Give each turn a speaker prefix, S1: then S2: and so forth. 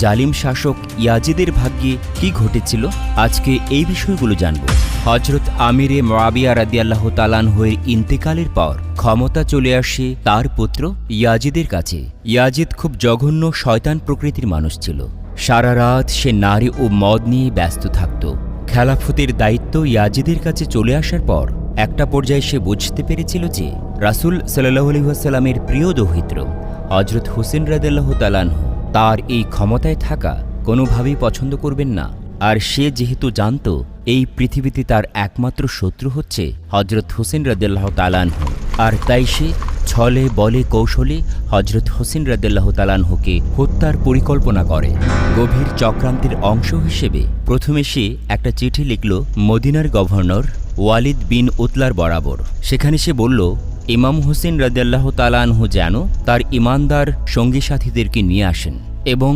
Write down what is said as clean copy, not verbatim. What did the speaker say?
S1: জালিম শাসক ইয়াজিদের ভাগ্যে কি ঘটেছিল, আজকে এই বিষয়গুলো জানব। হজরত আমিরে মুআবিয়া রাদিয়াল্লাহু তাআলা আনহুর ইন্তেকালের পর ক্ষমতা চলে আসে তার পুত্র ইয়াজিদের কাছে। ইয়াজিদ খুব জঘন্য শয়তান প্রকৃতির মানুষ ছিল। সারা রাত সে নারী ও মদ নিয়ে ব্যস্ত থাকত। খেলাফতের দায়িত্ব ইয়াজিদের কাছে চলে আসার পর একটা পর্যায়ে সে বুঝতে পেরেছিল যে রাসূল সাল্লাল্লাহু আলাইহি ওয়াসাল্লামের প্রিয় দৌহিত্র হজরত হোসেন রাদিয়াল্লাহু তাআলা আনহু তার এই ক্ষমতায় থাকা কোনোভাবেই পছন্দ করবেন না। আর সে যেহেতু জানত এই পৃথিবীতে তার একমাত্র শত্রু হচ্ছে হজরত হোসেন রাদিয়াল্লাহু তাআলা আনহু, আর তাই সে ছলে বলে কৌশলে হজরত হোসেন রাদিয়াল্লাহু তাআলা আনহুকে হত্যার পরিকল্পনা করে। গভীর চক্রান্তের অংশ হিসেবে প্রথমে সে একটা চিঠি লিখল মদিনার গভর্নর ওয়ালিদ বিন উতলার বরাবর। সেখানে সে বলল, ইমাম হোসেন রাদিয়াল্লাহু তাআলা আনহু যেন তার ঈমানদার সঙ্গী সাথীদেরকে নিয়ে আসেন এবং